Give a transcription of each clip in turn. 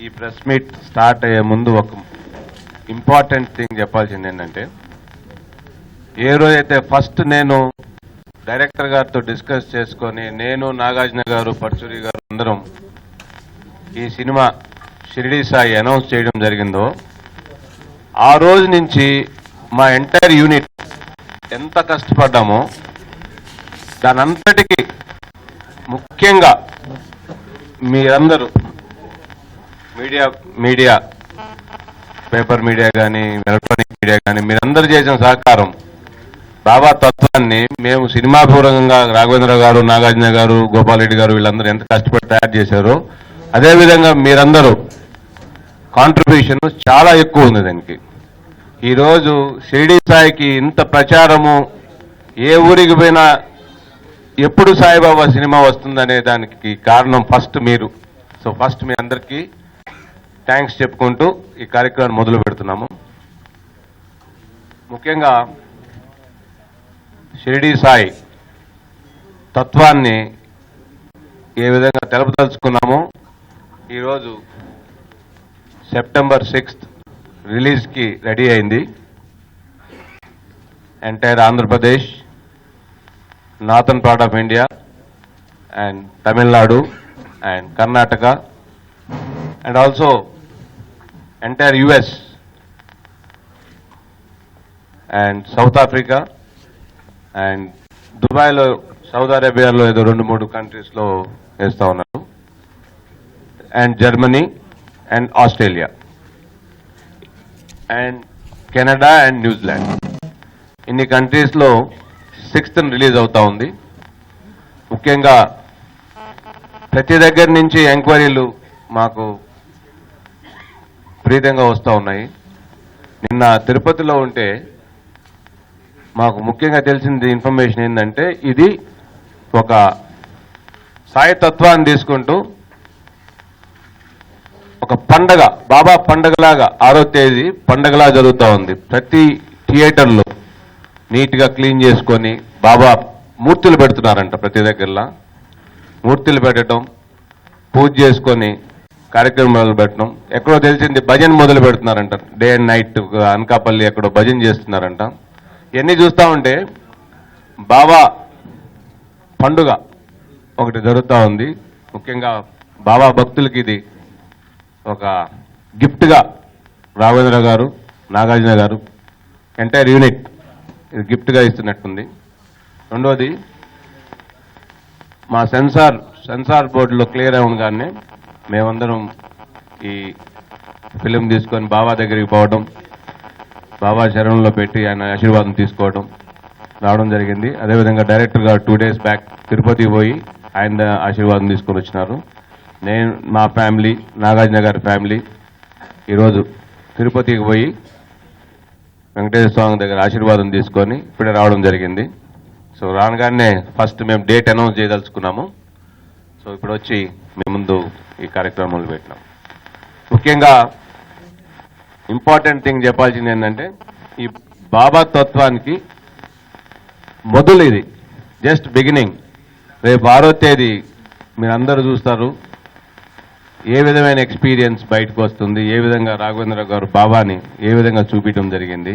ఈ press meet start అయ్యే ముందు ఒక ఇంపార్టెంట్ థింగ్ చెప్పాల్సింది ఏంటంటే, ఏ రోజైతే ఫస్ట్ నేను డైరెక్టర్ గారితో డిస్కస్ చేసుకొని నేను నాగార్జున గారు పర్చూరి గారు అందరం ఈ సినిమా షిరిడి సాయి అనౌన్స్ చేయడం జరిగిందో, ఆ రోజు నుంచి మా ఎంటైర్ యూనిట్ ఎంత కష్టపడ్డామో దానంతటికీ ముఖ్యంగా మీరందరూ మీడియా పేపర్ మీడియా కానీ ఎలక్ట్రానిక్ మీడియా కానీ మీరందరూ చేసిన సహకారం, బాబా తత్వాన్ని మేము సినిమాపూర్వకంగా రాఘవేంద్ర గారు, నాగార్జున గారు, గోపాల్ రెడ్డి గారు వీళ్ళందరూ ఎంత కష్టపడి తయారు చేశారో అదేవిధంగా మీరందరూ కాంట్రిబ్యూషన్ చాలా ఎక్కువ ఉంది దానికి. ఈరోజు షిరిడి సాయికి ఇంత ప్రచారము, ఏ ఊరికి పోయినా ఎప్పుడు సాయిబాబా సినిమా వస్తుందనే దానికి కారణం ఫస్ట్ మీరు. సో ఫస్ట్ మీ అందరికీ థ్యాంక్స్ చెప్పుకుంటూ ఈ కార్యక్రమాన్ని మొదలు పెడుతున్నాము. ముఖ్యంగా షిరిడి సాయి తత్వాన్ని ఏ విధంగా తెలపదలుచుకున్నామో, ఈరోజు సెప్టెంబర్ 6th రిలీజ్కి రెడీ అయింది. Entire Andhra Pradesh, northern part of India and Tamil Nadu and Karnataka and also entire US and south Africa and దుబాయ్లో, సౌదీ అరేబియాలో ఏదో 2-3 కంట్రీస్లో వేస్తూ ఉన్నారు, and Germany and Australia and Canada and New Zealand. ఇన్ని కంట్రీస్లో 6th రిలీజ్ అవుతా ఉంది. ముఖ్యంగా ప్రతి దగ్గర నుంచి ఎంక్వైరీలు మాకు ప్రీతంగా వస్తూ ఉన్నాయి. నిన్న తిరుపతిలో ఉంటే మాకు ముఖ్యంగా తెలిసింది ఇన్ఫర్మేషన్ ఏంటంటే, ఇది ఒక సాయి తత్వాన్ని తీసుకుంటూ ఒక పండగ, బాబా పండగలాగా 6వ తేదీ పండగలా జరుగుతూ ఉంది. ప్రతి థియేటర్లో నీట్గా క్లీన్ చేసుకొని బాబా మూర్తులు పెడుతున్నారంట. ప్రతి దగ్గరలా మూర్తులు పెట్టడం, పూజ చేసుకొని కార్యక్రమం మొదలు పెట్టడం. ఎక్కడో తెలిసింది భజన మొదలు పెడుతున్నారంట. డే అండ్ నైట్ అనకాపల్లి ఎక్కడో భజన చేస్తున్నారంట. ఇవన్నీ చూస్తూ ఉంటే బాబా పండుగ ఒకటి జరుగుతూ ఉంది. ముఖ్యంగా బాబా భక్తులకి ఇది ఒక గిఫ్ట్గా రాఘవేంద్ర గారు, నాగార్జున గారు, ఎంటైర్ యూనిట్ ఇది గిఫ్ట్గా ఇస్తున్నట్టుంది. రెండోది, మా సెన్సార్ బోర్డులో క్లియర్ అవ్వగానే మేమందరం ఈ ఫిలిం తీసుకొని బాబా దగ్గరికి పోవడం, బాబా శరణంలో పెట్టి ఆయన ఆశీర్వాదం తీసుకోవడం రావడం జరిగింది. అదేవిధంగా డైరెక్టర్ గారు 2 days బ్యాక్ తిరుపతికి పోయి ఆయన ఆశీర్వాదం తీసుకొని వచ్చినారు. నేను, మా ఫ్యామిలీ, నాగార్జున గారి ఫ్యామిలీ ఈరోజు తిరుపతికి పోయి వెంకటేశ్వర స్వామి దగ్గర ఆశీర్వాదం తీసుకొని ఇప్పుడే రావడం జరిగింది. సో రాగానే ఫస్ట్ మేము డేట్ అనౌన్స్ చేయదలుచుకున్నాము. సో ఇప్పుడు వచ్చి మేము ముందు ఈ కార్యక్రమం మొదలుపెట్టినాం. ముఖ్యంగా ఇంపార్టెంట్ థింగ్ చెప్పాల్సింది ఏంటంటే, ఈ బాబా తత్వానికి మొదలు ఇది జస్ట్ బిగినింగ్. రేపు 6వ తేదీ మీరందరూ చూస్తారు ఏ విధమైన ఎక్స్పీరియన్స్ బయటకు వస్తుంది, ఏ విధంగా రాఘవేంద్ర గారు బాబాని ఏ విధంగా చూపించడం జరిగింది.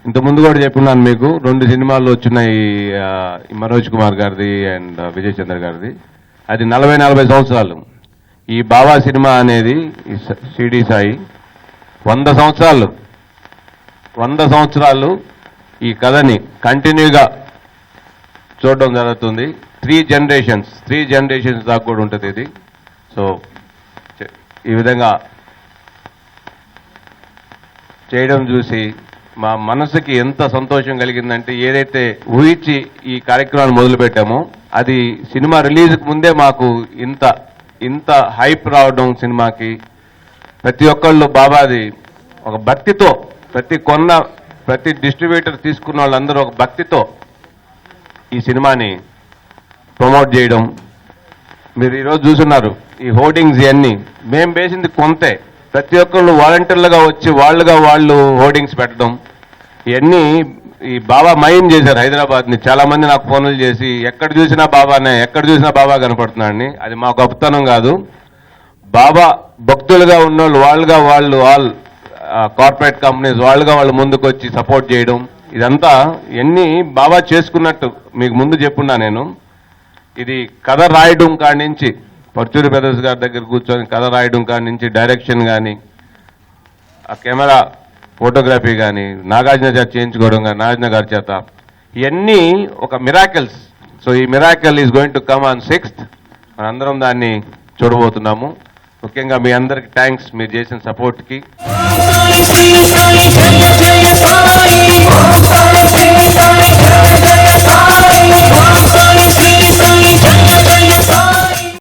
ఇంతకుముందు కూడా చెప్పున్నాను మీకు, 2 సినిమాల్లో వచ్చినాయి, మనోజ్ కుమార్ గారిది అండ్ విజయ్ చంద్ర గారిది. అది 40-40 సంవత్సరాలు. ఈ బాబా సినిమా అనేది ఈ షిరిడి సాయి 100 సంవత్సరాలు ఈ కథని కంటిన్యూగా చూడడం జరుగుతుంది. 3 generations దాకా కూడా ఉంటుంది ఇది. సో ఈ విధంగా చేయడం చూసి మా మనసుకి ఎంత సంతోషం కలిగిందంటే, ఏదైతే ఊహించి ఈ కార్యక్రమాన్ని మొదలుపెట్టామో అది సినిమా రిలీజ్కి ముందే మాకు ఇంత హైప్ రావడం సినిమాకి. ప్రతి ఒక్కళ్ళు బాబాది ఒక భక్తితో, ప్రతి డిస్ట్రిబ్యూటర్ తీసుకున్న వాళ్ళందరూ ఒక భక్తితో ఈ సినిమాని ప్రమోట్ చేయడం. మీరు ఈరోజు చూస్తున్నారు ఈ హోర్డింగ్స్ ఇవన్నీ మేము వేసింది కొంతే. ప్రతి ఒక్కళ్ళు వాలంటీర్లుగా వచ్చి వాళ్ళు హోర్డింగ్స్ పెట్టడం, ఇవన్నీ ఈ బాబా మయం చేశారు హైదరాబాద్ని. చాలా మంది నాకు ఫోన్లు చేసి ఎక్కడ చూసినా బాబా కనపడుతున్నాడని. అది మా గొప్పతనం కాదు. బాబా భక్తులుగా ఉన్నోళ్ళు వాళ్ళు ఆల్ కార్పొరేట్ కంపెనీస్ వాళ్ళు ముందుకు వచ్చి సపోర్ట్ చేయడం, ఇదంతా ఎన్ని బాబా చేసుకున్నట్టు మీకు ముందు చెప్పున్నా నేను. ఇది కథ రాయడం కాడి నుంచి, పర్చూరి బ్రదర్స్ గారి దగ్గర కూర్చొని కథ రాయడం కాడి నుంచి, డైరెక్షన్ కానీ, ఆ కెమెరా ఫోటోగ్రఫీ కానీ, నాగార్జున చేత చేయించుకోవడం కానీ, నాగార్జున గారి చేత, ఇవన్నీ ఒక మిరాకిల్స్. సో ఈ miracle is going to come on 6th. మనందరం దాన్ని చూడబోతున్నాము. ముఖ్యంగా మీ అందరికి థ్యాంక్స్ మీరు చేసిన సపోర్ట్కి. సాయి శ్రీ సాయి జయ జయ సాయి ఓం సాయి శ్రీ సాయి జయ జయ సాయి